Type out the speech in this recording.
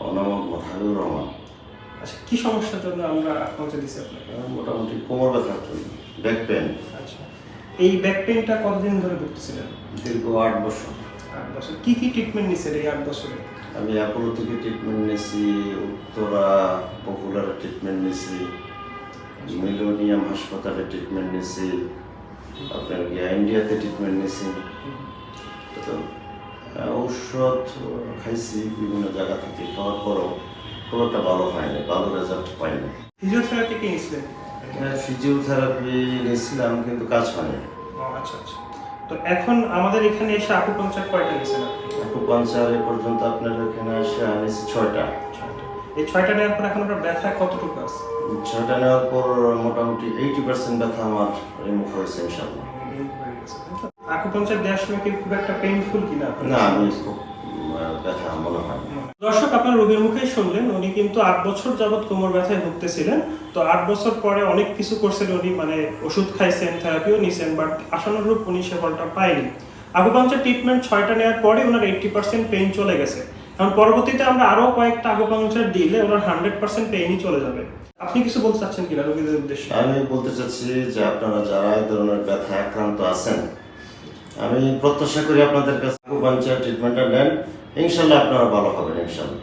অনামত মাথায়ুর রহমান। আচ্ছা, কি সমস্যার জন্য আমরা পৌঁছে দিচ্ছি আপনাকে? মোটামুটি কোমর ব্যথার জন্য, ব্যাক পেন। আচ্ছা, এই ব্যাক পেইনটা কতদিন ধরে ভুগতেছিলেন? দীর্ঘ 8 বছর। 8 বছর। কি কি ট্রিটমেন্ট নিছেন এই 8 বছরে? আমি অ্যাপোলো থেকে ট্রিটমেন্ট নিয়েছি, উত্তরা পপুলারে ট্রিটমেন্ট নিয়েছি, মিলোনিয়াম হাসপাতালে ট্রিটমেন্ট নিয়েছি, আপনার ইন্ডিয়াতে ট্রিটমেন্ট নিয়েছি। তো ঔষধ খাইছি বিভিন্ন জায়গা থেকে, খাওয়ার পরও খুব একটা ভালো হয়নি, ভালো রেজাল্ট পাইনি। ফিজিওথেরাপি কি নিছিলেন? ফিজিওথেরাপি নিয়েছিলাম কিন্তু কাজ হয়নি। ও আচ্ছা আচ্ছা। তো এখন আমাদের এখানে এসে আকুপাংচার কয়টা নিছেন আপনি? আকুপাংচার এ পর্যন্ত আপনার এখানে এসে আনিছি 6টা। এই 6টা নেওয়ার পর এখন আপনার ব্যথা কতটুকু আছে? 6টা নেওয়ার পর মোটামুটি 80% ব্যথা আমার রিমুভ হয়েছে ইনশাআল্লাহ। আকুপাংচার দেওয়ার সময় কি খুব একটা পেইনফুল কিনা? না, আমি খুব ব্যথা মনে হয় না। দর্শক, আপনার রোগীর মুখেই শুনলেন, উনি কিন্তু 8 বছর যাবৎ কোমর ব্যথায় ভুগতেছিলেন। তো 8 বছর পরে অনেক কিছু করছেন উনি, মানে ওষুধ খাইছেন, থেরাপিও নিছেন, বাট আশানুরূপ উনি সে ফলটা পায়নি। আকুপাংচার ট্রিটমেন্ট 6টা নেওয়ার পরে ওনার 80% পেইন চলে গেছে। কারণ পরবর্তীতে আমরা আরো কয়েকটা আকুপাংচার দিলে ওনার 100% পেইনই চলে যাবে। আপনি কিছু বলতে চাচ্ছেন কিনা রোগীদের উদ্দেশ্যে? আমি বলতে চাচ্ছি যে আপনারা যারা এই ধরনের ব্যথা আক্রান্ত আছেন, আমি প্রত্যাশা করি আপনাদের কাছে আকুপাংচার ট্রিটমেন্টটা নেন, ইনশাআল্লাহ আপনারা ভালো হবেন ইনশাআল্লাহ।